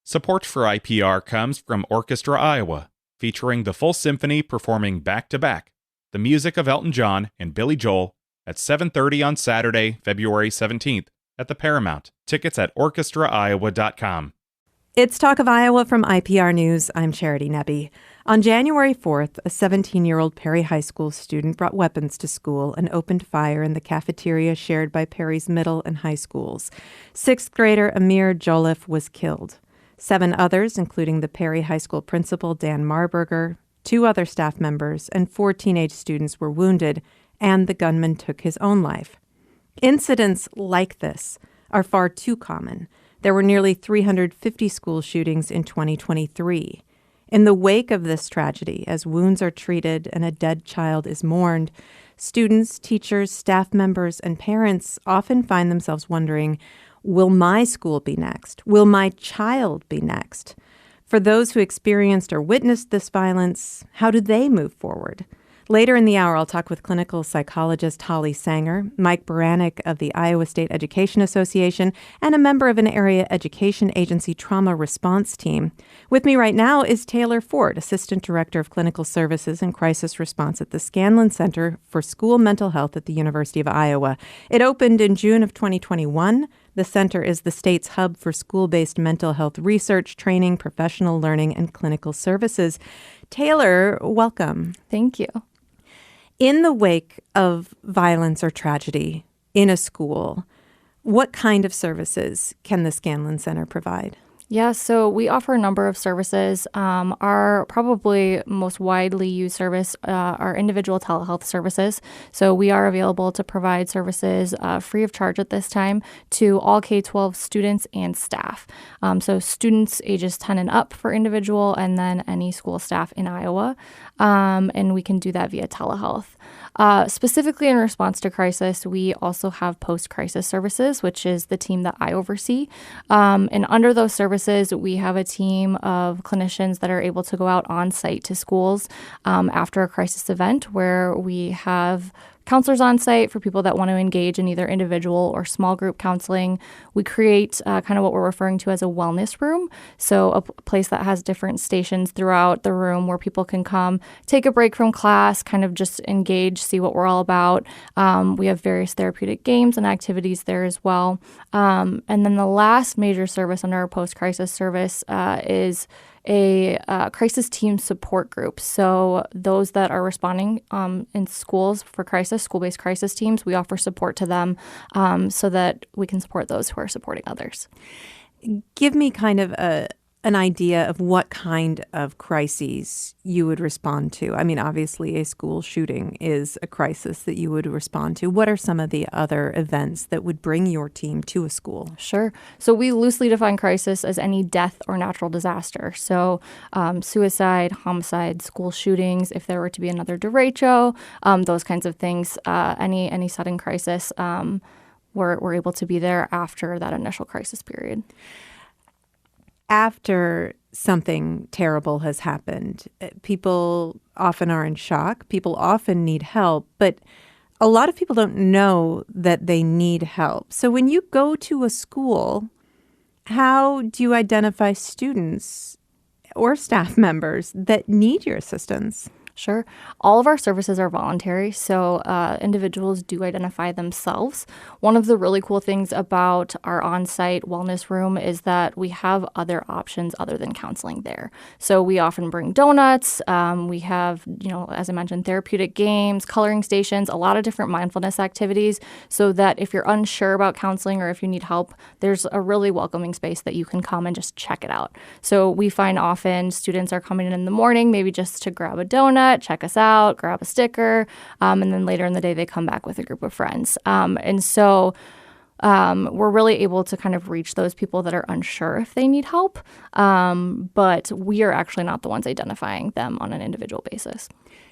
Support for IPR comes from Orchestra Iowa, featuring the full symphony performing back-to-back the music of Elton John and Billy Joel at 7:30 on Saturday, February 17th at the Paramount. Tickets at orchestraiowa.com. It's Talk of Iowa from IPR News. I'm Charity Nebbe. On January 4th, a 17-year-old Perry High School student brought weapons to school and opened fire in the cafeteria shared by Perry's middle and high schools. Sixth grader Amir Joliffe was killed. 7 others, including the Perry High School principal, Dan Marburger, 2 other staff members, and 4 teenage students were wounded, and the gunman took his own life. Incidents like this are far too common. There were nearly 350 school shootings in 2023. In the wake of this tragedy, as wounds are treated and a dead child is mourned, students, teachers, staff members, and parents often find themselves wondering, will my school be next? Will my child be next? For those who experienced or witnessed this violence, how do they move forward? Later in the hour, I'll talk with clinical psychologist Holly Sanger, Mike Baranek of the Iowa State Education Association, and a member of an area education agency trauma response team. With me right now is Taylor Ford, Assistant Director of Clinical Services and Crisis Response at the Scanlon Center for School Mental Health at the University of Iowa. It opened in June of 2021. The center is the state's hub for school-based mental health research, training, professional learning, and clinical services. Taylor, welcome. Thank you. In the wake of violence or tragedy in a school, what kind of services can the Scanlon Center provide? Yeah, so we offer a number of services. Our probably most widely used service are individual telehealth services. So we are available to provide services free of charge at this time to all K-12 students and staff. So students ages 10 and up for individual, and then any school staff in Iowa. And we can do that via telehealth. Specifically in response to crisis, we also have post-crisis services, which is the team that I oversee. And under those services, we have a team of clinicians that are able to go out on site to schools after a crisis event, where we have counselors on site for people that want to engage in either individual or small group counseling. We create kind of what we're referring to as a wellness room. So a place that has different stations throughout the room where people can come, take a break from class, kind of just engage, see what we're all about. We have various therapeutic games and activities there as well. And then the last major service under our post-crisis service is a crisis team support group. So those that are responding in schools for crisis, school-based crisis teams, we offer support to them so that we can support those who are supporting others. Give me kind of an idea of what kind of crises you would respond to. I mean, obviously, a school shooting is a crisis that you would respond to. What are some of the other events that would bring your team to a school? Sure. So we loosely define crisis as any death or natural disaster. So suicide, homicide, school shootings, if there were to be another derecho, those kinds of things, any sudden crisis, we're able to be there after that initial crisis period. After something terrible has happened, people often are in shock. People often need help, but a lot of people don't know that they need help. So when you go to a school, how do you identify students or staff members that need your assistance? Sure. All of our services are voluntary, so individuals do identify themselves. One of the really cool things about our on-site wellness room is that we have other options other than counseling there. So we often bring donuts. We have, as I mentioned, therapeutic games, coloring stations, a lot of different mindfulness activities, so that if you're unsure about counseling or if you need help, there's a really welcoming space that you can come and just check it out. So we find often students are coming in the morning, maybe just to grab a donut, check us out, grab a sticker, and then later in the day they come back with a group of friends. And so we're really able to kind of reach those people that are unsure if they need help, but we are actually not the ones identifying them on an individual basis.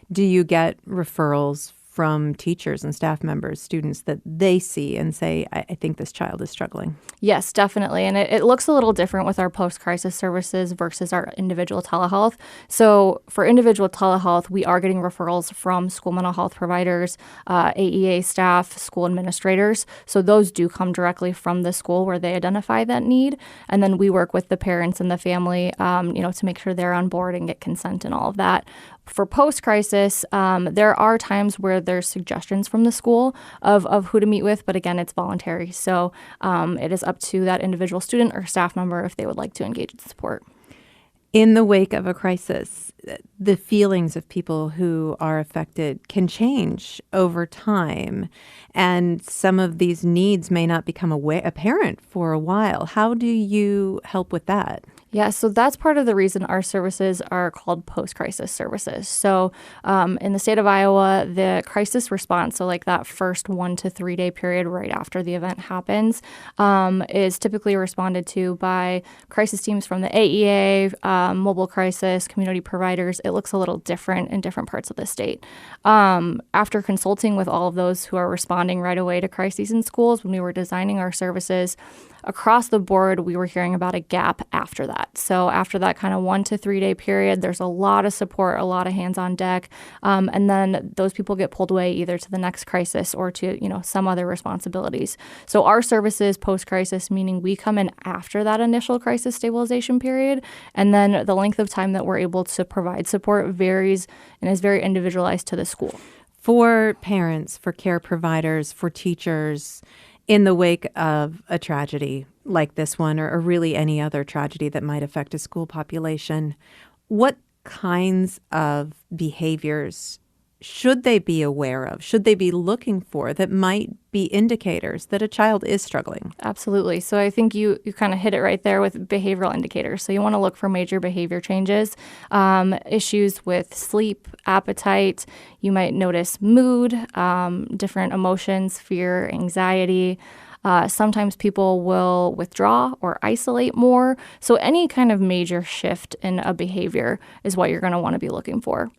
Do you get referrals from teachers and staff members, students that they see and say, I think this child is struggling? Yes, definitely. And it looks a little different with our post-crisis services versus our individual telehealth. So for individual telehealth, we are getting referrals from school mental health providers, AEA staff, school administrators. So those do come directly from the school where they identify that need. And then we work with the parents and the family, to make sure they're on board and get consent and all of that. For post-crisis, there are times where there's suggestions from the school of who to meet with, but again, it's voluntary. So it is up to that individual student or staff member if they would like to engage in support. In the wake of a crisis, the feelings of people who are affected can change over time, and some of these needs may not become apparent for a while. How do you help with that? Yeah, so that's part of the reason our services are called post-crisis services. So in the state of Iowa, the crisis response, so like that first 1 to 3 day period right after the event happens, is typically responded to by crisis teams from the AEA, mobile crisis, community providers. It looks a little different in different parts of the state. After consulting with all of those who are responding right away to crises in schools, when we were designing our services, across the board, we were hearing about a gap after that. So after that kind of 1 to 3 day period, there's a lot of support, a lot of hands on deck. And then those people get pulled away either to the next crisis or to, some other responsibilities. So our services post-crisis, meaning we come in after that initial crisis stabilization period. And then the length of time that we're able to provide support varies and is very individualized to the school. For parents, for care providers, for teachers, in the wake of a tragedy like this one, or really any other tragedy that might affect a school population, what kinds of behaviors should they be aware of, should they be looking for that might be indicators that a child is struggling? Absolutely. So I think you kind of hit it right there with behavioral indicators. So you want to look for major behavior changes, issues with sleep, appetite. You might notice mood, different emotions, fear, anxiety. Sometimes people will withdraw or isolate more. So any kind of major shift in a behavior is what you're going to want to be looking for.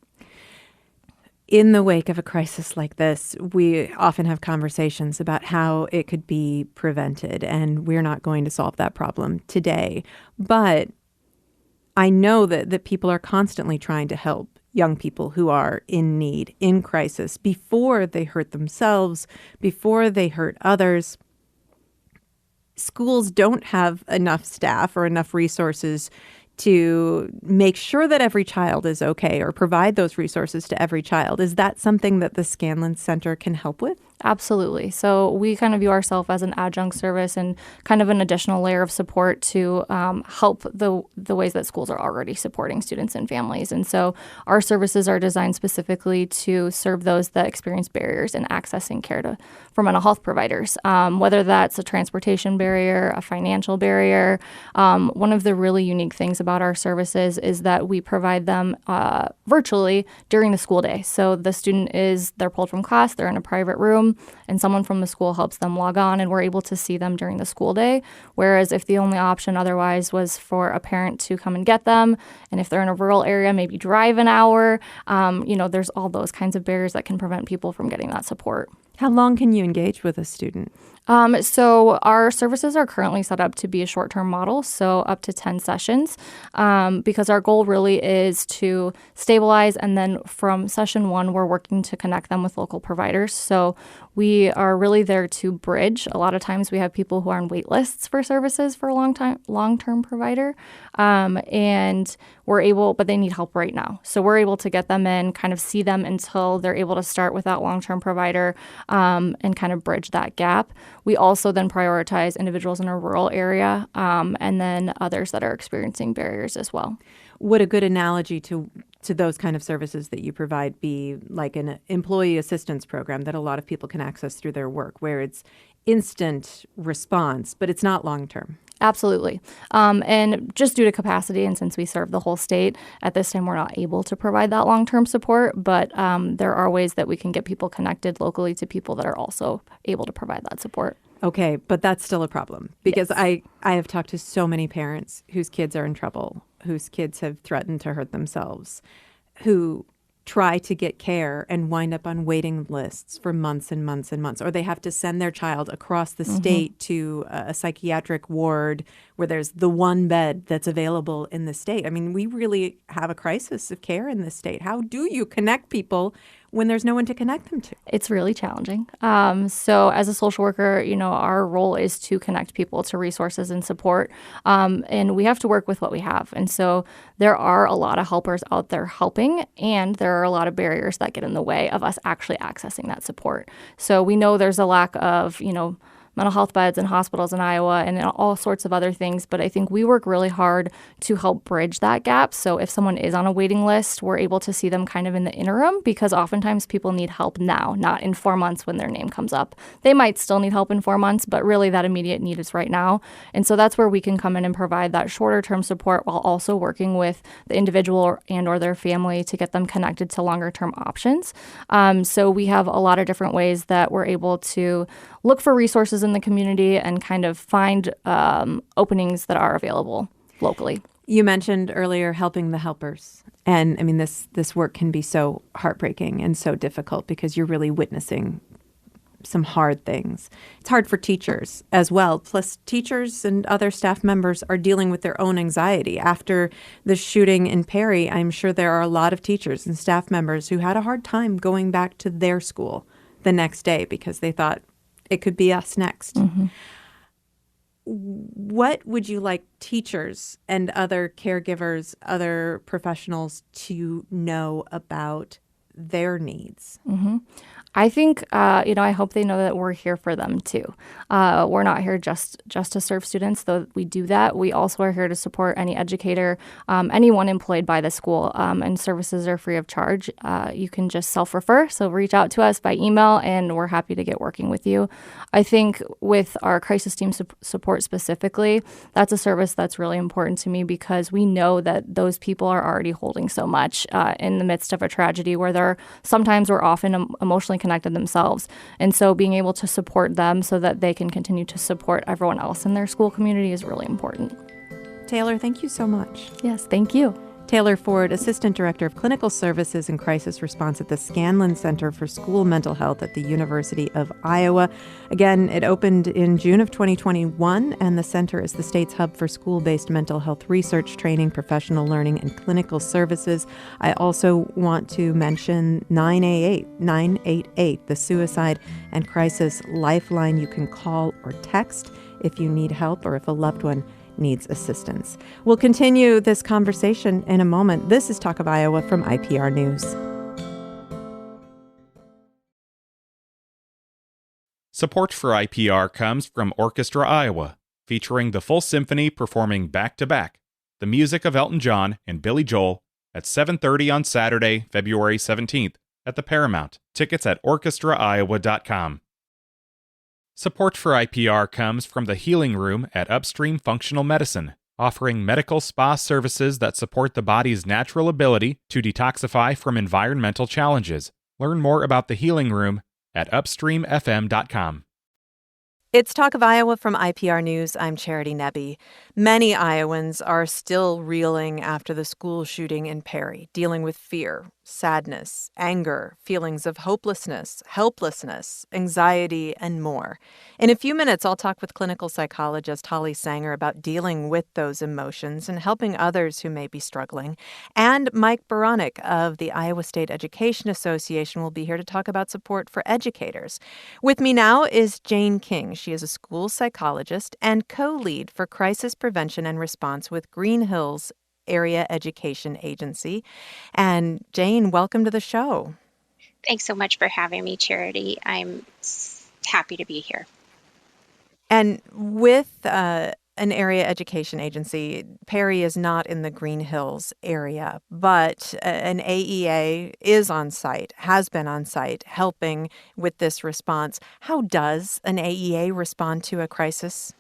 In the wake of a crisis like this, we often have conversations about how it could be prevented, and we're not going to solve that problem today. But I know that people are constantly trying to help young people who are in need, in crisis, before they hurt themselves, before they hurt others. Schools don't have enough staff or enough resources to make sure that every child is okay or provide those resources to every child. Is that something that the Scanlon Center can help with? Absolutely. So we kind of view ourselves as an adjunct service and kind of an additional layer of support to help the ways that schools are already supporting students and families. And so our services are designed specifically to serve those that experience barriers in accessing care for mental health providers, whether that's a transportation barrier, a financial barrier. One of the really unique things about our services is that we provide them virtually during the school day. So the student they're pulled from class, they're in a private room, and someone from the school helps them log on, and we're able to see them during the school day. Whereas if the only option otherwise was for a parent to come and get them, and if they're in a rural area, maybe drive an hour, there's all those kinds of barriers that can prevent people from getting that support. How long can you engage with a student? So our services are currently set up to be a short-term model, so up to 10 sessions, because our goal really is to stabilize, and then from session 1, we're working to connect them with local providers. So we are really there to bridge. A lot of times we have people who are on wait lists for services for a long-term provider, and but they need help right now. So we're able to get them in, kind of see them until they're able to start with that long-term provider, and kind of bridge that gap. We also then prioritize individuals in a rural area, and then others that are experiencing barriers as well. Would a good analogy to those kind of services that you provide be like an employee assistance program that a lot of people can access through their work, where it's instant response, but it's not long-term? Absolutely. And just due to capacity, and since we serve the whole state, at this time we're not able to provide that long-term support, but there are ways that we can get people connected locally to people that are also able to provide that support. Okay, but that's still a problem because Yes. I have talked to so many parents whose kids are in trouble, whose kids have threatened to hurt themselves, who try to get care and wind up on waiting lists for months and months and months, or they have to send their child across the state to a psychiatric ward where there's the one bed that's available in the state. I mean, we really have a crisis of care in this state. How do you connect people when there's no one to connect them to? It's really challenging. So as a social worker, our role is to connect people to resources and support. And we have to work with what we have. And so there are a lot of helpers out there helping, and there are a lot of barriers that get in the way of us actually accessing that support. So we know there's a lack of, mental health beds in hospitals in Iowa and all sorts of other things. But I think we work really hard to help bridge that gap. So if someone is on a waiting list, we're able to see them kind of in the interim, because oftentimes people need help now, not in 4 months when their name comes up. They might still need help in 4 months, but really that immediate need is right now. And so that's where we can come in and provide that shorter term support while also working with the individual and or their family to get them connected to longer term options. So we have a lot of different ways that we're able to look for resources in the community and kind of find openings that are available locally. You mentioned earlier helping the helpers. And I mean, this work can be so heartbreaking and so difficult because you're really witnessing some hard things. It's hard for teachers as well. Plus, teachers and other staff members are dealing with their own anxiety. After the shooting in Perry, I'm sure there are a lot of teachers and staff members who had a hard time going back to their school the next day because they thought, it could be us next. What would you like teachers and other caregivers, other professionals to know about their needs? I think, I hope they know that we're here for them too. We're not here just to serve students, though we do that. We also are here to support any educator, anyone employed by the school, and services are free of charge. You can just self-refer, so reach out to us by email, and we're happy to get working with you. I think with our crisis team support specifically, that's a service that's really important to me because we know that those people are already holding so much in the midst of a tragedy where they're sometimes or often emotionally connected themselves. And so being able to support them so that they can continue to support everyone else in their school community is really important. Taylor, thank you so much. Yes, thank you. Taylor Ford, Assistant Director of Clinical Services and Crisis Response at the Scanlon Center for School Mental Health at the University of Iowa. Again, it opened in June of 2021, and the center is the state's hub for school-based mental health research, training, professional learning, and clinical services. I also want to mention 988, the Suicide and Crisis Lifeline you can call or text if you need help or if a loved one needs assistance. We'll continue this conversation in a moment. This is Talk of Iowa from IPR News. Support for IPR comes from Orchestra Iowa, featuring the full symphony performing back-to-back the music of Elton John and Billy Joel at 7:30 on Saturday, February 17th at the Paramount. Tickets at orchestraiowa.com. Support for IPR comes from the Healing Room at Upstream Functional Medicine, offering medical spa services that support the body's natural ability to detoxify from environmental challenges. Learn more about the Healing Room at upstreamfm.com. It's Talk of Iowa from IPR News. I'm Charity Nebbe. Many Iowans are still reeling after the school shooting in Perry, dealing with fear, sadness, anger, feelings of hopelessness, helplessness, anxiety, and more. In a few minutes, I'll talk with clinical psychologist Holly Sanger about dealing with those emotions and helping others who may be struggling. And Mike Baranek of the Iowa State Education Association will be here to talk about support for educators. With me now is Jane King. She is a school psychologist and co-lead for crisis prevention and response with Green Hills Area Education Agency. And Jane, welcome to the show. Thanks so much for having me, Charity. I'm happy to be here. And with an area education agency, Perry is not in the Green Hills area, but an AEA is on site, has been on site, helping with this response. How does an AEA respond to a crisis?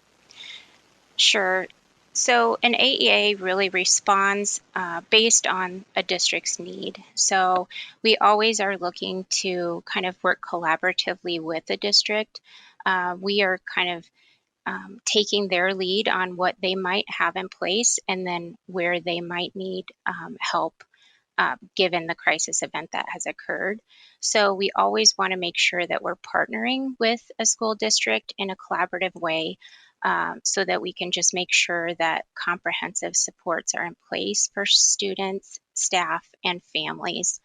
Sure. So an AEA really responds based on a district's need. So we always are looking to kind of work collaboratively with the district. We are kind of taking their lead on what they might have in place and then where they might need help given the crisis event that has occurred. So we always want to make sure that we're partnering with a school district in a collaborative way, so that we can just make sure that comprehensive supports are in place for students, staff, and families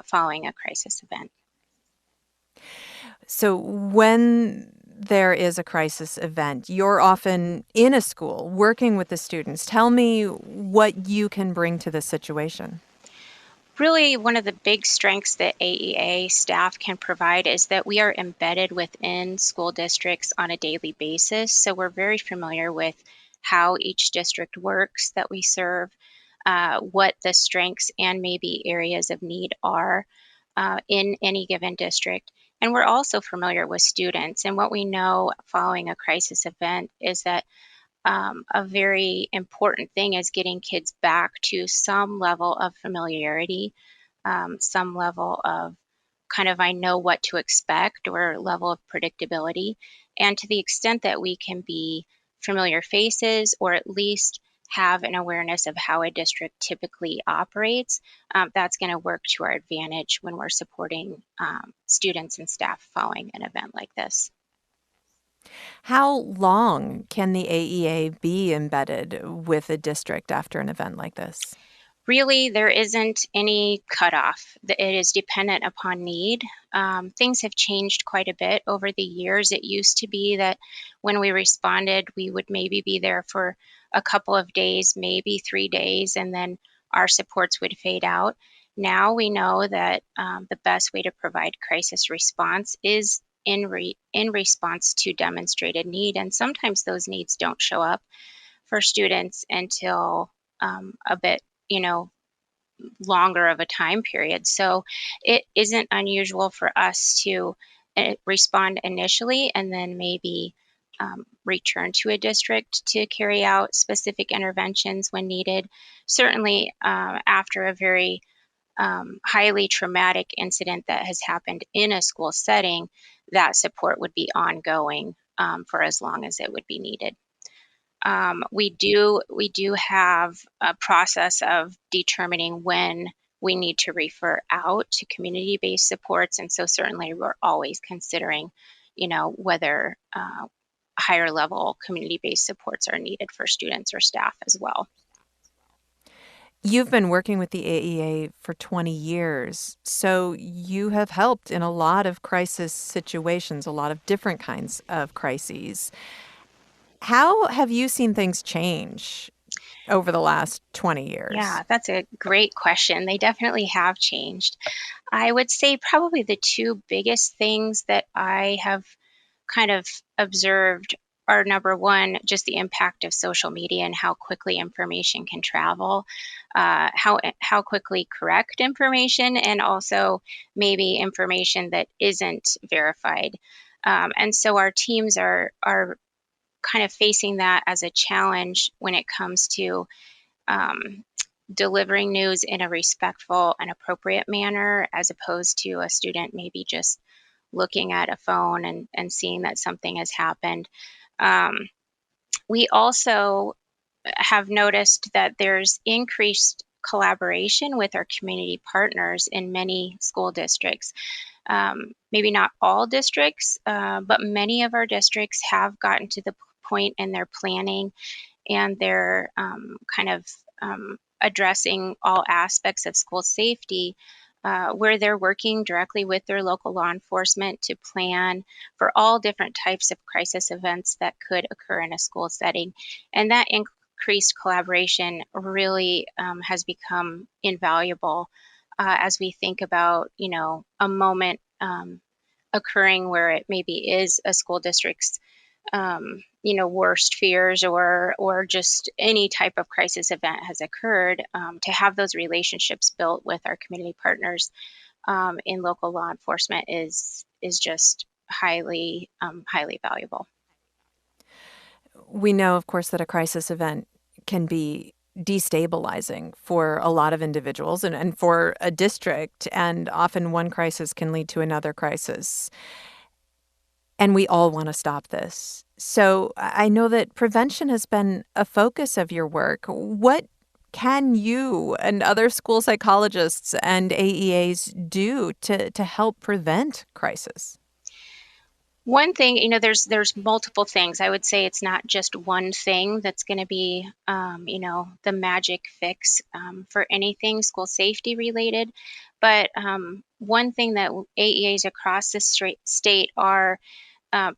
following a crisis event. So when there is a crisis event, you're often in a school working with the students. Tell me what you can bring to this situation. Really, one of the big strengths that AEA staff can provide is that we are embedded within school districts on a daily basis. So we're very familiar with how each district works that we serve, what the strengths and maybe areas of need are in any given district. And we're also familiar with students. And what we know following a crisis event is that a very important thing is getting kids back to some level of familiarity, some level of kind of I know what to expect or level of predictability. And to the extent that we can be familiar faces or at least have an awareness of how a district typically operates, that's going to work to our advantage when we're supporting students and staff following an event like this. How long can the AEA be embedded with a district after an event like this? Really, there isn't any cutoff. It is dependent upon need. Things have changed quite a bit over the years. It used to be that when we responded, we would maybe be there for a couple of days, maybe 3 days, and then our supports would fade out. Now we know that the best way to provide crisis response is in response to demonstrated need, and sometimes those needs don't show up for students until a bit, longer of a time period. So it isn't unusual for us to respond initially and then maybe return to a district to carry out specific interventions when needed. Certainly, after a very highly traumatic incident that has happened in a school setting, that support would be ongoing for as long as it would be needed. We do have a process of determining when we need to refer out to community-based supports, and so certainly we're always considering, whether higher level community-based supports are needed for students or staff as well. You've been working with the AEA for 20 years, so you have helped in a lot of crisis situations, a lot of different kinds of crises. How have you seen things change over the last 20 years? Yeah, that's a great question. They definitely have changed. I would say probably the two biggest things that I have kind of observed are number one, just the impact of social media and how quickly information can travel, how quickly correct information, and also maybe information that isn't verified. And so our teams are kind of facing that as a challenge when it comes to um, delivering news in a respectful and appropriate manner, as opposed to a student maybe just looking at a phone and seeing that something has happened. Um, we also have noticed that there's increased collaboration with our community partners in many school districts. Maybe not all districts, but many of our districts have gotten to the point in their planning and their kind of addressing all aspects of school safety, where they're working directly with their local law enforcement to plan for all different types of crisis events that could occur in a school setting. And that increased collaboration really has become invaluable as we think about, a moment occurring where it maybe is a school district's worst fears or just any type of crisis event has occurred, to have those relationships built with our community partners in local law enforcement is just highly valuable. We know, of course, that a crisis event can be destabilizing for a lot of individuals and for a district, and often one crisis can lead to another crisis. And we all want to stop this. So I know that prevention has been a focus of your work. What can you and other school psychologists and AEAs do to help prevent crisis? One thing, there's multiple things. I would say it's not just one thing that's going to be, the magic fix for anything school safety related. But one thing that AEAs across the state are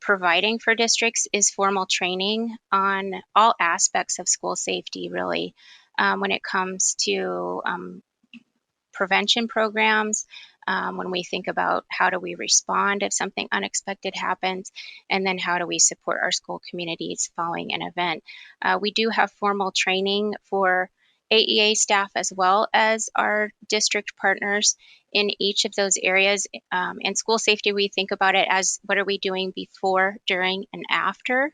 providing for districts is formal training on all aspects of school safety, really, when it comes to prevention programs, when we think about how do we respond if something unexpected happens, and then how do we support our school communities following an event. We do have formal training for AEA staff as well as our district partners in each of those areas. In school safety, we think about it as what are we doing before, during, and after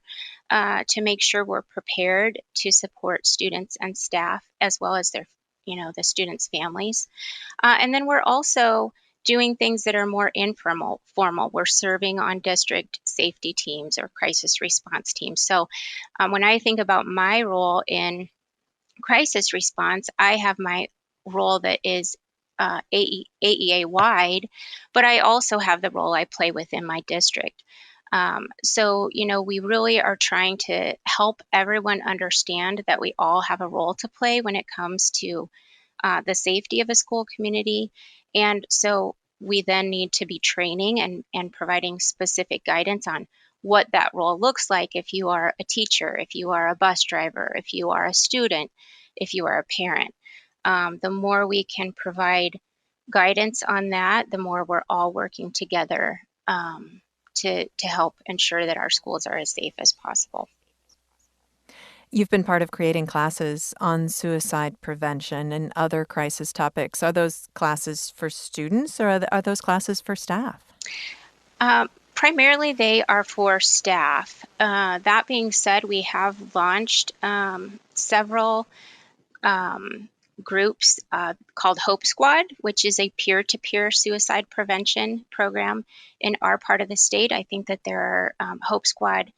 to make sure we're prepared to support students and staff as well as the students' families. And then we're also doing things that are more formal. We're serving on district safety teams or crisis response teams. So when I think about my role in crisis response, I have my role that is AEA wide, but I also have the role I play within my district. So, we really are trying to help everyone understand that we all have a role to play when it comes to the safety of a school community. And so we then need to be training and providing specific guidance on what that role looks like if you are a teacher, if you are a bus driver, if you are a student, if you are a parent. The more we can provide guidance on that, the more we're all working together to help ensure that our schools are as safe as possible. You've been part of creating classes on suicide prevention and other crisis topics. Are those classes for students or are those classes for staff? Primarily, they are for staff. That being said, we have launched several groups called Hope Squad, which is a peer-to-peer suicide prevention program in our part of the state. I think that there are Hope Squad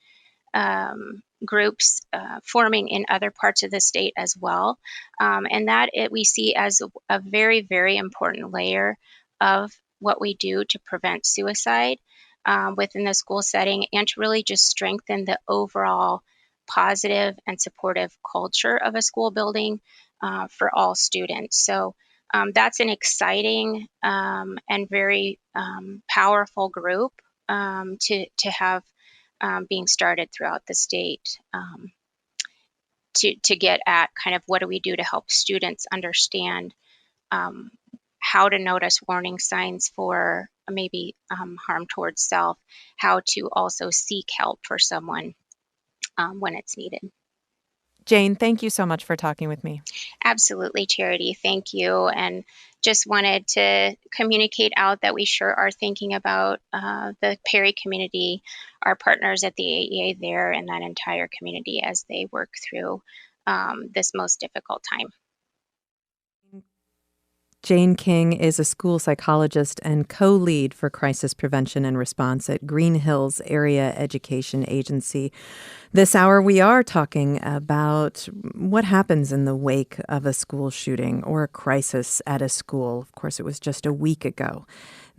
groups forming in other parts of the state as well. And that we see as a very, very important layer of what we do to prevent suicide within the school setting and to really just strengthen the overall positive and supportive culture of a school building for all students. So that's an exciting and very powerful group to have being started throughout the state to get at kind of what do we do to help students understand how to notice warning signs for maybe harm towards self, how to also seek help for someone when it's needed. Jane, thank you so much for talking with me. Absolutely, Charity. Thank you. And just wanted to communicate out that we sure are thinking about the Perry community, our partners at the AEA there, and that entire community as they work through this most difficult time. Jane King is a school psychologist and co-lead for crisis prevention and response at Green Hills Area Education Agency. This hour, we are talking about what happens in the wake of a school shooting or a crisis at a school. Of course, it was just a week ago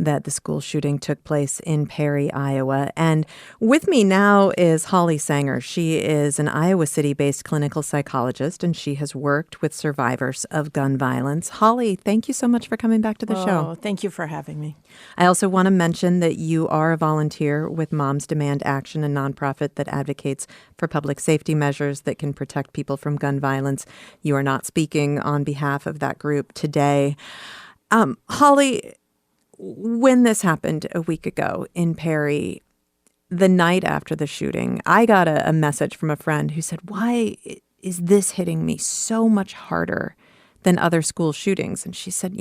that the school shooting took place in Perry, Iowa. And with me now is Holly Sanger. She is an Iowa City-based clinical psychologist, and she has worked with survivors of gun violence. Holly, thank you so much for coming back to the show. Thank you for having me. I also want to mention that you are a volunteer with Moms Demand Action, a nonprofit that advocates for public safety measures that can protect people from gun violence. You are not speaking on behalf of that group today. Holly, when this happened a week ago in Perry, the night after the shooting, I got a message from a friend who said, why is this hitting me so much harder than other school shootings? And she said,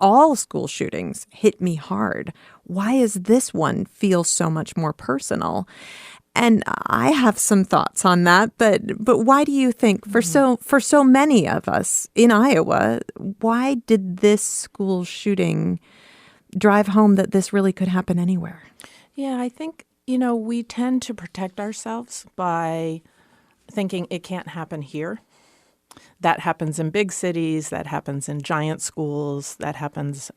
all school shootings hit me hard. Why does this one feel so much more personal? And I have some thoughts on that, but why do you think for so many of us in Iowa, why did this school shooting drive home that this really could happen anywhere? Yeah, I think, we tend to protect ourselves by thinking it can't happen here. that happens in big cities, that happens in giant schools, that happens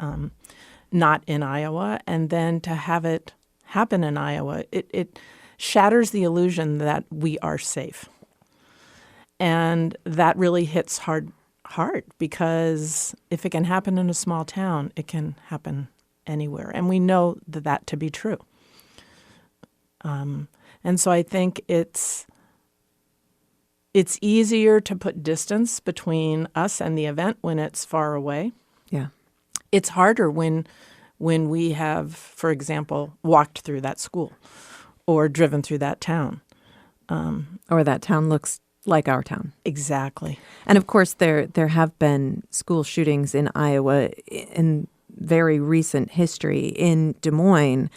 not in Iowa. And then to have it happen in Iowa, it shatters the illusion that we are safe. And that really hits hard because if it can happen in a small town, it can happen anywhere. And we know that to be true. And so I think it's easier to put distance between us and the event when it's far away. Yeah. It's harder when we have, for example, walked through that school or driven through that town. Or that town looks like our town. Exactly. And of course, there have been school shootings in Iowa in very recent history. In Des Moines,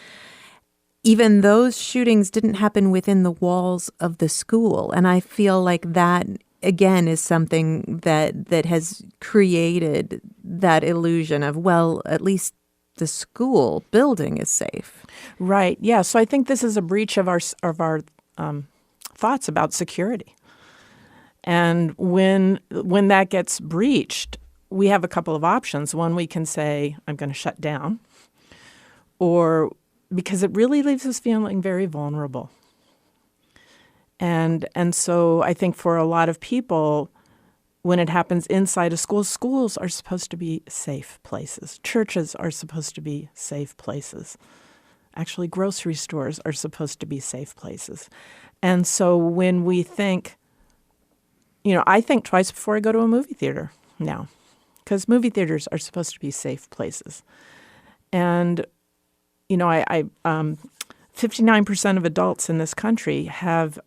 even those shootings didn't happen within the walls of the school. And I feel like that, again, is something that has created that illusion of, well, at least the school building is safe. Right. Yeah. So I think this is a breach of our thoughts about security. And when that gets breached, we have a couple of options. One, we can say, I'm going to shut down, or because it really leaves us feeling very vulnerable. And so I think for a lot of people, when it happens inside a school, schools are supposed to be safe places. Churches are supposed to be safe places. Actually, grocery stores are supposed to be safe places. And so when we think, I think twice before I go to a movie theater now, because movie theaters are supposed to be safe places. And, 59% of adults in this country have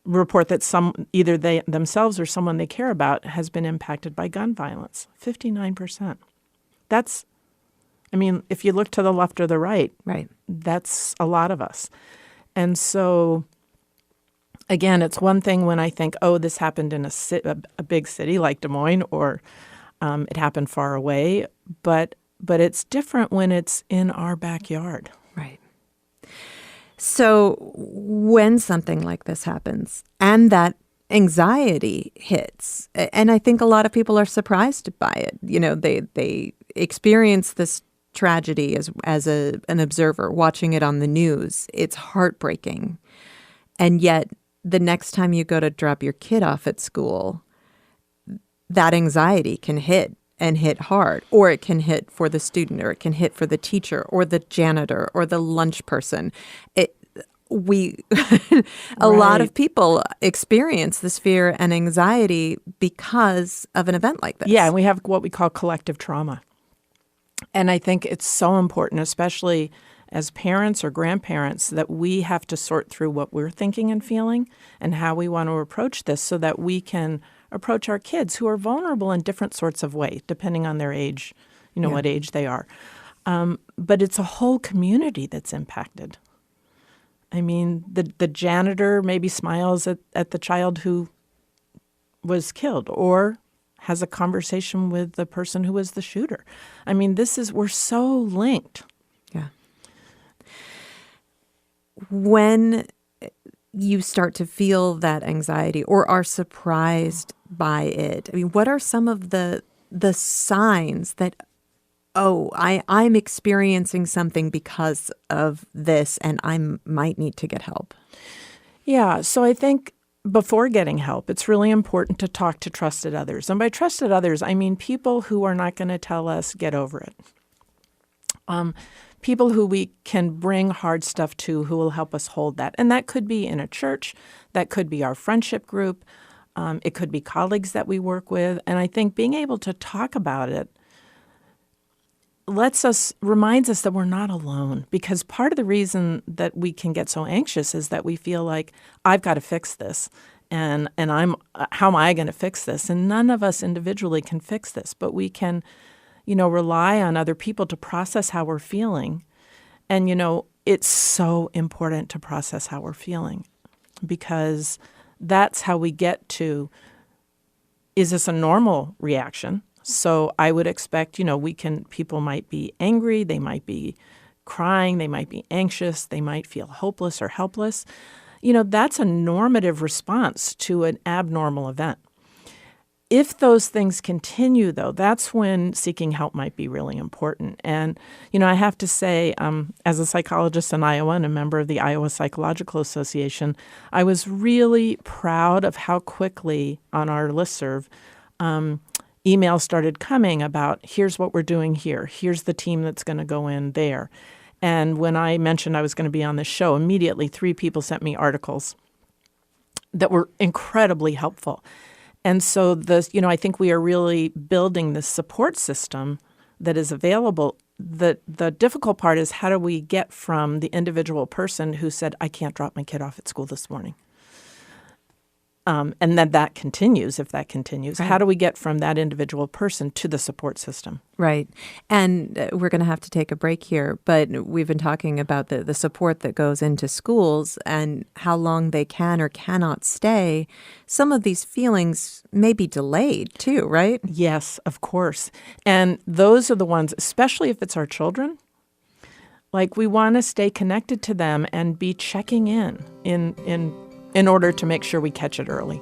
report that either they themselves or someone they care about has been impacted by gun violence. 59%. If you look to the left or the right, that's a lot of us. And so, again, it's one thing when I think, oh, this happened in a big city like Des Moines, or it happened far away, but it's different when it's in our backyard. Right. So when something like this happens and that anxiety hits, and I think a lot of people are surprised by it, they experience this tragedy as an observer watching it on the news. It's heartbreaking. And yet the next time you go to drop your kid off at school, that anxiety can hit and hit hard, or it can hit for the student, or it can hit for the teacher or the janitor or the lunch person. A lot of people experience this fear and anxiety because of an event like this. Yeah, and we have what we call collective trauma. And I think it's so important, especially as parents or grandparents, that we have to sort through what we're thinking and feeling and how we want to approach this so that we can approach our kids who are vulnerable in different sorts of ways, depending on their age, what age they are. But it's a whole community that's impacted. The janitor maybe smiles at the child who was killed, or has a conversation with the person who was the shooter. We're so linked. Yeah. When you start to feel that anxiety or are surprised by it, what are some of the signs that, I'm experiencing something because of this and I might need to get help? Yeah, so I think before getting help, it's really important to talk to trusted others. And by trusted others, I mean people who are not going to tell us, get over it. People who we can bring hard stuff to, who will help us hold that. And that could be in a church. That could be our friendship group. It could be colleagues that we work with. And I think being able to talk about it reminds us that we're not alone. Because part of the reason that we can get so anxious is that we feel like, I've got to fix this. And how am I going to fix this? And none of us individually can fix this, but we can rely on other people to process how we're feeling. And, it's so important to process how we're feeling, because that's how we get to, is this a normal reaction? So I would expect, people might be angry, they might be crying, they might be anxious, they might feel hopeless or helpless. that's a normative response to an abnormal event. If those things continue, though, that's when seeking help might be really important. And, I have to say, as a psychologist in Iowa and a member of the Iowa Psychological Association, I was really proud of how quickly on our listserv emails started coming about, here's what we're doing here, here's the team that's going to go in there. And when I mentioned I was going to be on this show, immediately 3 people sent me articles that were incredibly helpful. And so I think we are really building this support system that is available. The difficult part is, how do we get from the individual person who said, I can't drop my kid off at school this morning? And then that continues, if that continues. Right. How do we get from that individual person to the support system? Right. And we're going to have to take a break here, but we've been talking about the support that goes into schools and how long they can or cannot stay. Some of these feelings may be delayed too, right? Yes, of course. And those are the ones, especially if it's our children, like we want to stay connected to them and be checking in order to make sure we catch it early.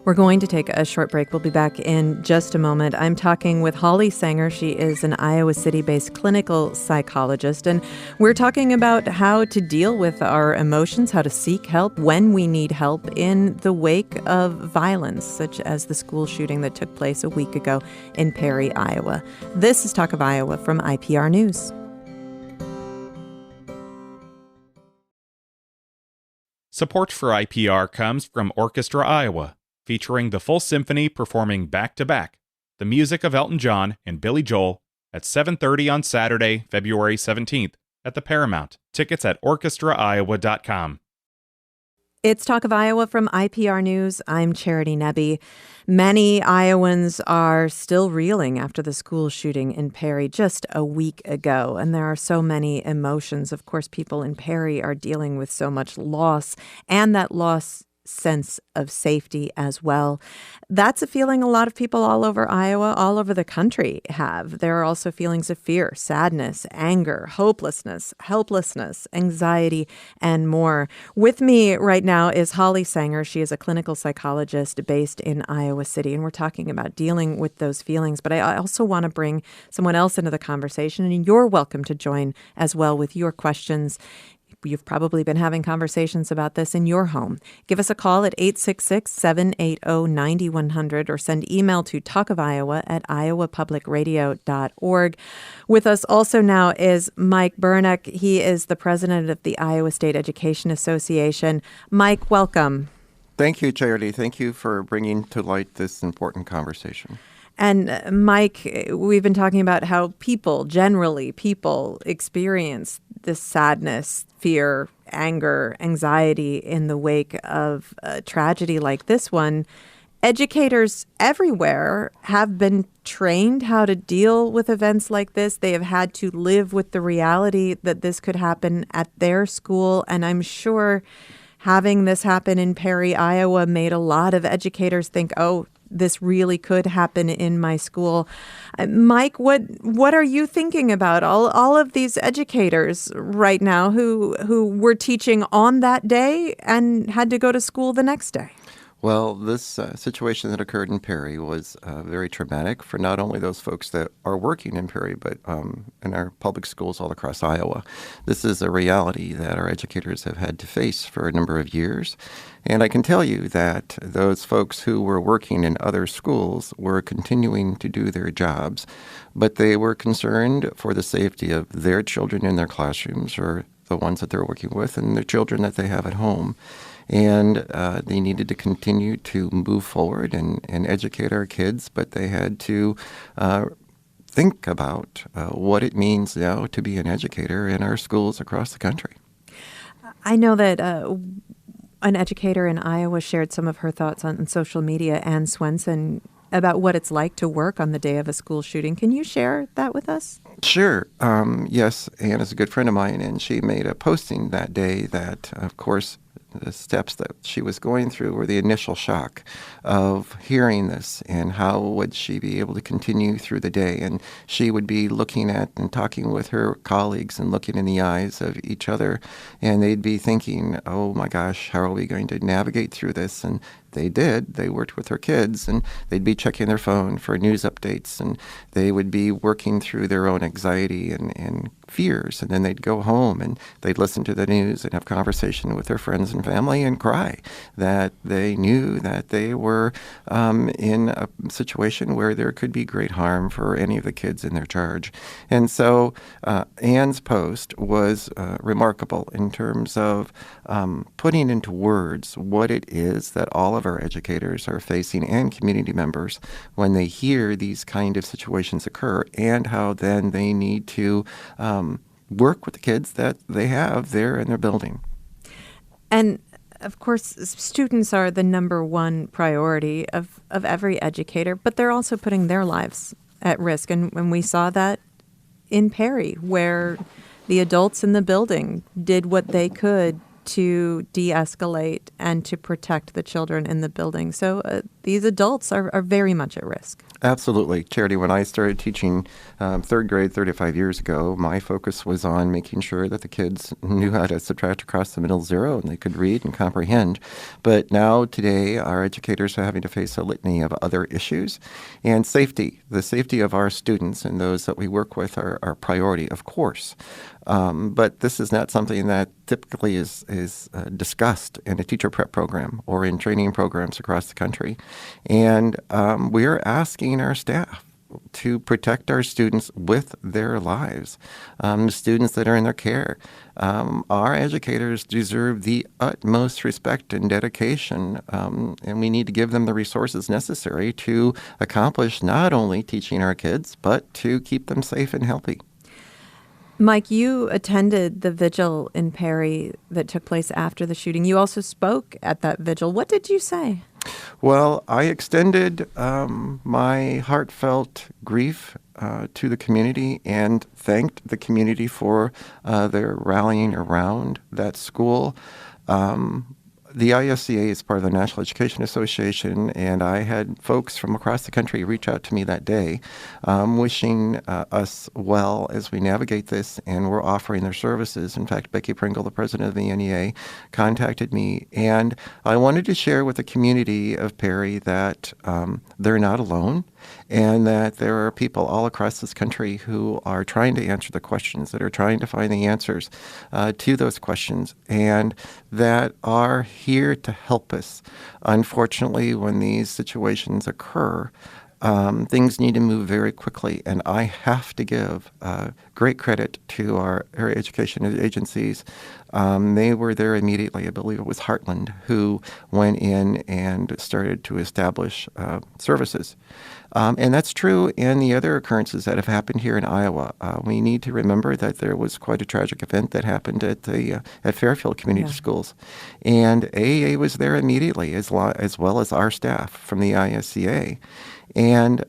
We're going to take a short break. We'll be back in just a moment. I'm talking with Holly Sanger. She is an Iowa City-based clinical psychologist, and we're talking about how to deal with our emotions, how to seek help when we need help in the wake of violence, such as the school shooting that took place a week ago in Perry, Iowa. This is Talk of Iowa from IPR News. Support for IPR comes from Orchestra Iowa, featuring the full symphony performing back-to-back the music of Elton John and Billy Joel at 7:30 on Saturday, February 17th at the Paramount. Tickets at orchestraiowa.com. It's Talk of Iowa from IPR News. I'm Charity Nebbe. Many Iowans are still reeling after the school shooting in Perry just a week ago, and there are so many emotions. Of course, people in Perry are dealing with so much loss, and that loss sense of safety as well. That's a feeling a lot of people all over Iowa, all over the country have. There are also feelings of fear, sadness, anger, hopelessness, helplessness, anxiety, and more. With me right now is Holly Sanger. She is a clinical psychologist based in Iowa City, and we're talking about dealing with those feelings. But I also want to bring someone else into the conversation, and you're welcome to join as well with your questions. You've probably been having conversations about this in your home. Give us a call at 866-780-9100 or send email to talkofiowa@iowapublicradio.org. With us also now is Mike Bernick. He is the president of the Iowa State Education Association. Mike, welcome. Thank you, Charity. Thank you for bringing to light this important conversation. And Mike, we've been talking about how people experience this sadness, fear, anger, anxiety in the wake of a tragedy like this one. Educators everywhere have been trained how to deal with events like this. They have had to live with the reality that this could happen at their school. And I'm sure having this happen in Perry, Iowa, made a lot of educators think, oh, this really could happen in my school. Mike, what are you thinking about all of these educators right now who were teaching on that day and had to go to school the next day? Well, this situation that occurred in Perry was very traumatic for not only those folks that are working in Perry, but in our public schools all across Iowa. This is a reality that our educators have had to face for a number of years. And I can tell you that those folks who were working in other schools were continuing to do their jobs, but they were concerned for the safety of their children in their classrooms, or the ones that they're working with, and the children that they have at home. And they needed to continue to move forward and educate our kids, but they had to think about what it means now to be an educator in our schools across the country. I know that an educator in Iowa shared some of her thoughts on social media, Ann Swenson, about what it's like to work on the day of a school shooting. Can you share that with us? Sure. Yes, Ann is a good friend of mine, and she made a posting that day that, of course, the steps that she was going through were the initial shock of hearing this, and how would she be able to continue through the day. And she would be looking at and talking with her colleagues and looking in the eyes of each other, and they'd be thinking, oh my gosh, how are we going to navigate through this? And they did. They worked with her kids, and they'd be checking their phone for news updates, and they would be working through their own anxiety and fears. And then they'd go home and they'd listen to the news and have conversation with their friends and family and cry that they knew that they were in a situation where there could be great harm for any of the kids in their charge. And so Anne's post was remarkable in terms of putting into words what it is that all of our educators are facing, and community members, when they hear these kind of situations occur, and how then they need to work with the kids that they have there in their building. And of course, students are the number one priority of every educator, but they're also putting their lives at risk. And we saw that in Perry, where the adults in the building did what they could to de-escalate and to protect the children in the building. So these adults are very much at risk. Absolutely. Charity, when I started teaching third grade 35 years ago, my focus was on making sure that the kids knew how to subtract across the middle zero and they could read and comprehend. But now, today, our educators are having to face a litany of other issues. And safety, the safety of our students and those that we work with are our priority, of course. But this is not something that typically is discussed in a teacher prep program or in training programs across the country. And we are asking our staff to protect our students with their lives, the students that are in their care. Our educators deserve the utmost respect and dedication, and we need to give them the resources necessary to accomplish not only teaching our kids, but to keep them safe and healthy. Mike, you attended the vigil in Perry that took place after the shooting. You also spoke at that vigil. What did you say? Well, I extended my heartfelt grief to the community and thanked the community for their rallying around that school. The ISCA is part of the National Education Association, and I had folks from across the country reach out to me that day, wishing us well as we navigate this, and we're offering their services. In fact, Becky Pringle, the president of the NEA, contacted me, and I wanted to share with the community of Perry that they're not alone, and that there are people all across this country who are trying to answer the questions, that are trying to find the answers to those questions, and that are here to help us. Unfortunately, when these situations occur, things need to move very quickly, and I have to give great credit to our area education agencies. They were there immediately. I believe it was Heartland who went in and started to establish services. And that's true in the other occurrences that have happened here in Iowa. We need to remember that there was quite a tragic event that happened at Fairfield Community Schools. And AAA was there immediately, as well as our staff from the ISCA. And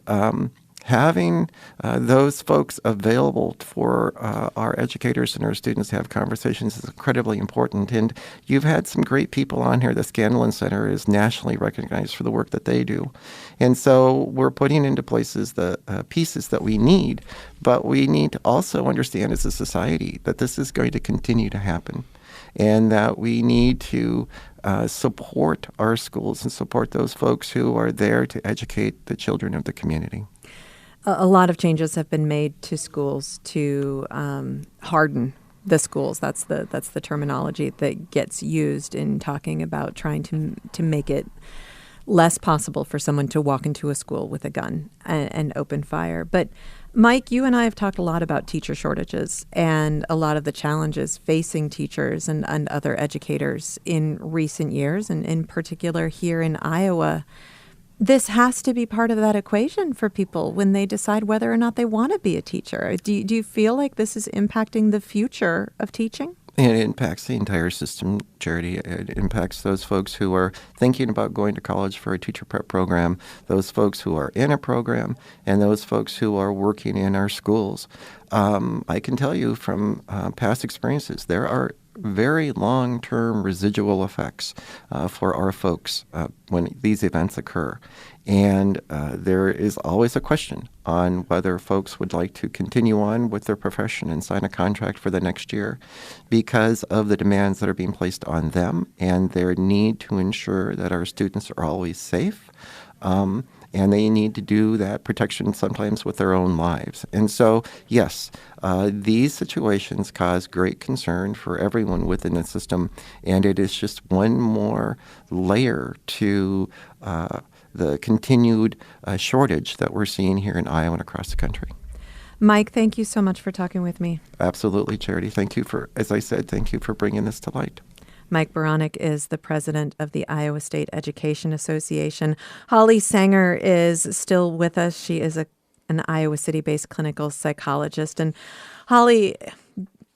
having those folks available for our educators and our students to have conversations is incredibly important. And you've had some great people on here. The Scanlon Center is nationally recognized for the work that they do. And so we're putting into places the pieces that we need, but we need to also understand as a society that this is going to continue to happen, and that we need to support our schools and support those folks who are there to educate the children of the community. A lot of changes have been made to schools to harden the schools. That's the terminology that gets used in talking about trying to make it less possible for someone to walk into a school with a gun and open fire. But Mike, you and I have talked a lot about teacher shortages and a lot of the challenges facing teachers and other educators in recent years, and in particular here in Iowa. This has to be part of that equation for people when they decide whether or not they want to be a teacher. Do you feel like this is impacting the future of teaching? It impacts the entire system, Charity. It impacts those folks who are thinking about going to college for a teacher prep program, those folks who are in a program, and those folks who are working in our schools. I can tell you from past experiences, there are very long-term residual effects for our folks when these events occur. And there is always a question on whether folks would like to continue on with their profession and sign a contract for the next year because of the demands that are being placed on them and their need to ensure that our students are always safe. And they need to do that protection sometimes with their own lives. And so, yes, these situations cause great concern for everyone within the system, and it is just one more layer to the continued shortage that we're seeing here in Iowa and across the country. Mike, thank you so much for talking with me. Absolutely, Charity. Thank you for, as I said, thank you for bringing this to light. Mike Baranek is the president of the Iowa State Education Association. Holly Sanger is still with us. She is an Iowa City-based clinical psychologist. And Holly,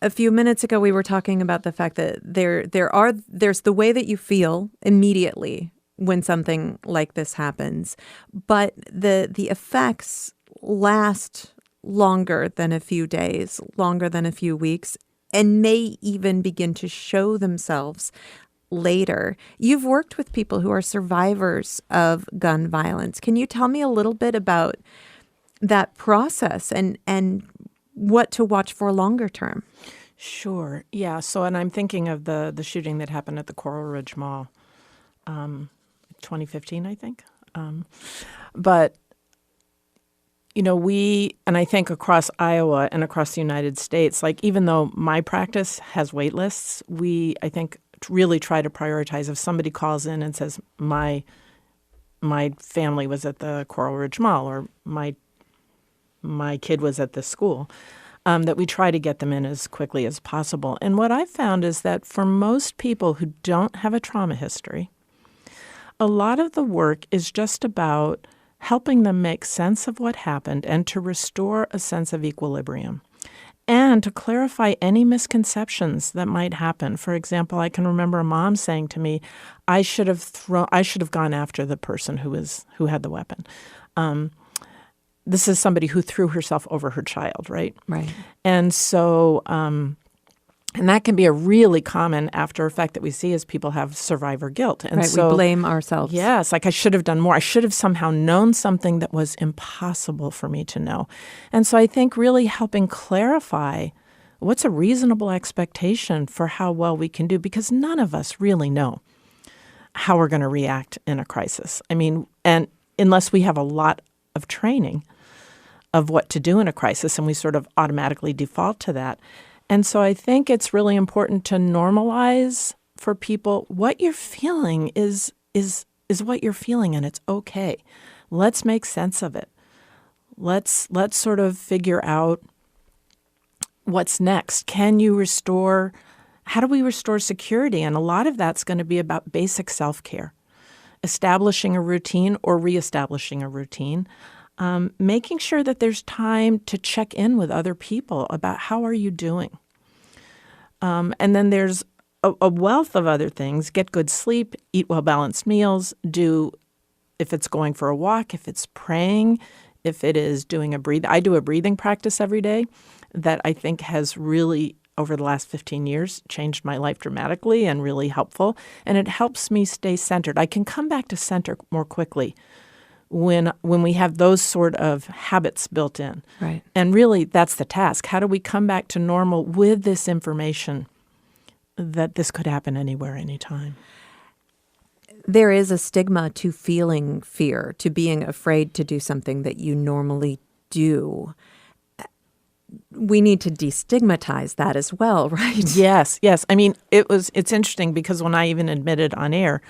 a few minutes ago, we were talking about the fact that there's the way that you feel immediately when something like this happens, but the effects last longer than a few days, longer than a few weeks, and may even begin to show themselves later. You've worked with people who are survivors of gun violence. Can you tell me a little bit about that process and what to watch for longer term? Sure. Yeah. So, and I'm thinking of the shooting that happened at the Coral Ridge Mall, 2015, I think. But you know, and I think across Iowa and across the United States, like even though my practice has wait lists, we, I think, really try to prioritize. If somebody calls in and says, my family was at the Coral Ridge Mall or my kid was at this school, that we try to get them in as quickly as possible. And what I've found is that for most people who don't have a trauma history, a lot of the work is just about helping them make sense of what happened and to restore a sense of equilibrium and to clarify any misconceptions that might happen. For example, I can remember a mom saying to me, I should have gone after the person who had the weapon. This is somebody who threw herself over her child, right? Right. And so and that can be a really common after effect that we see as people have survivor guilt. And right, so, we blame ourselves. Yes, like I should have done more. I should have somehow known something that was impossible for me to know. And so I think really helping clarify what's a reasonable expectation for how well we can do, because none of us really know how we're going to react in a crisis. I mean, and unless we have a lot of training of what to do in a crisis, and we sort of automatically default to that. And so I think it's really important to normalize for people what you're feeling is what you're feeling, and it's okay. Let's make sense of it. Let's sort of figure out what's next. How do we restore security? And a lot of that's going to be about basic self-care, establishing a routine or reestablishing a routine, making sure that there's time to check in with other people about how are you doing. And then there's a wealth of other things. Get good sleep, eat well-balanced meals, if it's going for a walk, if it's praying, if it is doing I do a breathing practice every day that I think has really, over the last 15 years, changed my life dramatically and really helpful. And it helps me stay centered. I can come back to center more quickly when we have those sort of habits built in. Right. And really, that's the task. How do we come back to normal with this information that this could happen anywhere, anytime? There is a stigma to feeling fear, to being afraid to do something that you normally do. We need to destigmatize that as well, right? Yes. I mean, it's interesting because when I even admitted on air,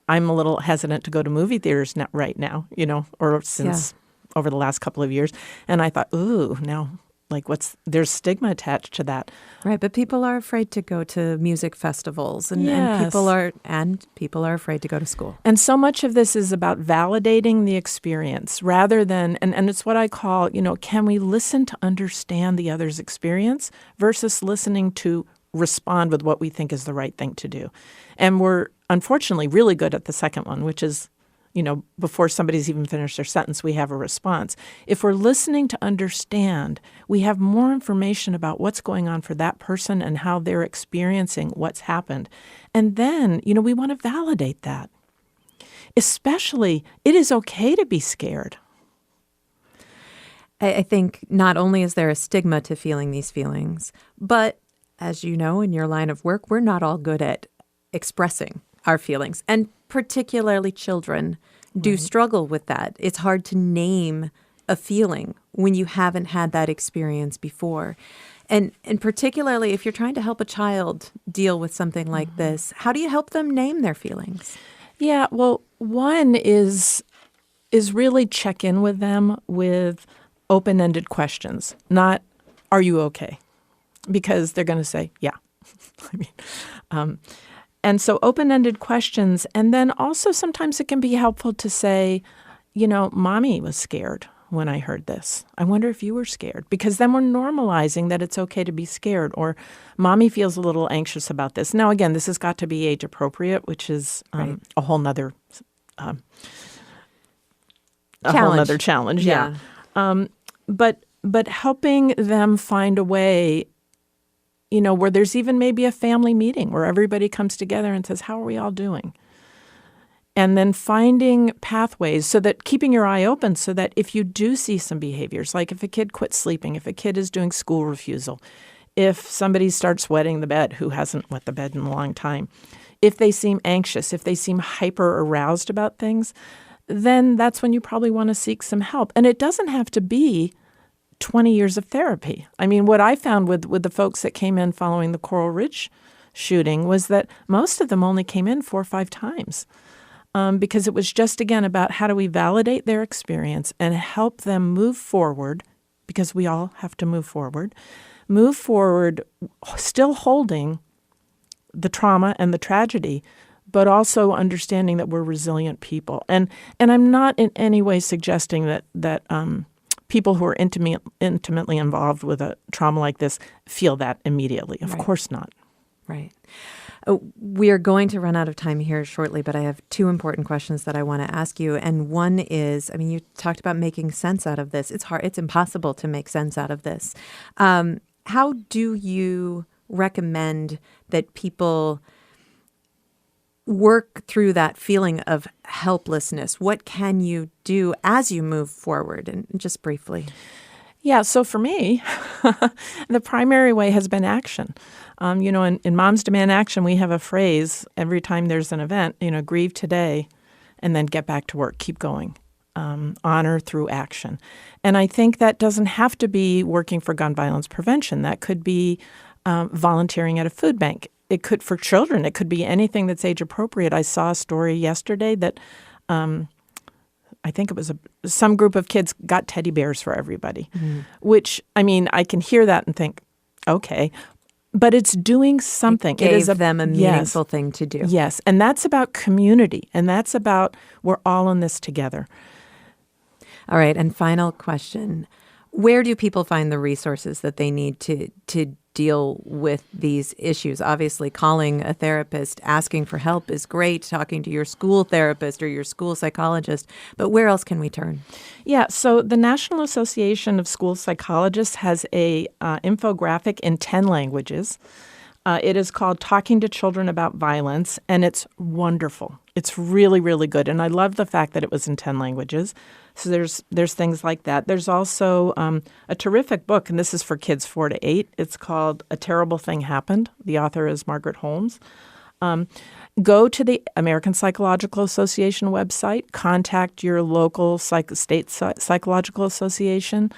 I'm a little hesitant to go to movie theaters right now, or since over the last couple of years. And I thought, ooh, now, like there's stigma attached to that. Right, but people are afraid to go to music festivals and people are afraid to go to school. And so much of this is about validating the experience rather than, and it's what I call, can we listen to understand the other's experience versus listening to respond with what we think is the right thing to do. And we're unfortunately really good at the second one, which is before somebody's even finished their sentence, we have a response. If we're listening to understand, we have more information about what's going on for that person and how they're experiencing what's happened. And then, we want to validate that. Especially, it is okay to be scared. I think not only is there a stigma to feeling these feelings, but as you know, in your line of work, we're not all good at expressing our feelings. And particularly children do struggle with that. It's hard to name a feeling when you haven't had that experience before. And particularly if you're trying to help a child deal with something like this, how do you help them name their feelings? Yeah, well, one is really check in with them with open-ended questions, not, are you okay? Because they're going to say, yeah. And so open-ended questions. And then also sometimes it can be helpful to say, Mommy was scared when I heard this. I wonder if you were scared. Because then we're normalizing that it's okay to be scared. Or Mommy feels a little anxious about this. Now, again, this has got to be age appropriate, which is a whole nother challenge. Yeah. But helping them find a way, where there's even maybe a family meeting where everybody comes together and says, how are we all doing? And then finding pathways so that keeping your eye open so that if you do see some behaviors, like if a kid quits sleeping, if a kid is doing school refusal, if somebody starts wetting the bed who hasn't wet the bed in a long time, if they seem anxious, if they seem hyper aroused about things, then that's when you probably want to seek some help. And it doesn't have to be 20 years of therapy. I mean, what I found with the folks that came in following the Coral Ridge shooting was that most of them only came in 4 or 5 times because it was just, again, about how do we validate their experience and help them move forward, because we all have to move forward still holding the trauma and the tragedy, but also understanding that we're resilient people. And I'm not in any way suggesting that people who are intimately involved with a trauma like this feel that immediately. Of course not. Right. We are going to run out of time here shortly, but I have 2 important questions that I want to ask you. And one is, you talked about making sense out of this. It's hard. It's impossible to make sense out of this. How do you recommend that people work through that feeling of helplessness? What can you do as you move forward? And just briefly. Yeah, so for me, the primary way has been action. In Moms Demand Action, we have a phrase every time there's an event, grieve today and then get back to work, keep going, honor through action. And I think that doesn't have to be working for gun violence prevention. That could be volunteering at a food bank. It could, for children, it could be anything that's age appropriate. I saw a story yesterday that I think it was some group of kids got teddy bears for everybody, which, I can hear that and think, okay, but it's doing something. It gave them a meaningful thing to do. Yes, and that's about community, and that's about we're all in this together. All right, and final question. Where do people find the resources that they need to deal with these issues? Obviously, calling a therapist, asking for help is great, talking to your school therapist or your school psychologist, but where else can we turn? Yeah, so the National Association of School Psychologists has a infographic in 10 languages. It is called Talking to Children About Violence, and it's wonderful. It's really, really good, and I love the fact that it was in 10 languages. So there's things like that. There's also a terrific book, and this is for kids 4 to 8. It's called A Terrible Thing Happened. The author is Margaret Holmes. Go to the American Psychological Association website. Contact your local state psychological association.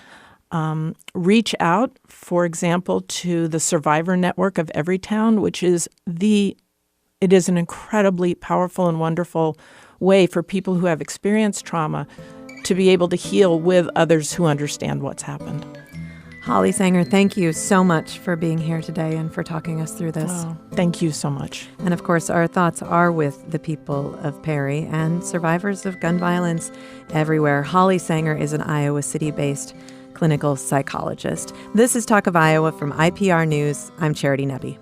Reach out, for example, to the Survivor Network of Everytown, which is it is an incredibly powerful and wonderful way for people who have experienced trauma to be able to heal with others who understand what's happened. Holly Sanger, thank you so much for being here today and for talking us through this. Oh, thank you so much. And of course, our thoughts are with the people of Perry and survivors of gun violence everywhere. Holly Sanger is an Iowa City-based clinical psychologist. This is Talk of Iowa from IPR News. I'm Charity Nebbe.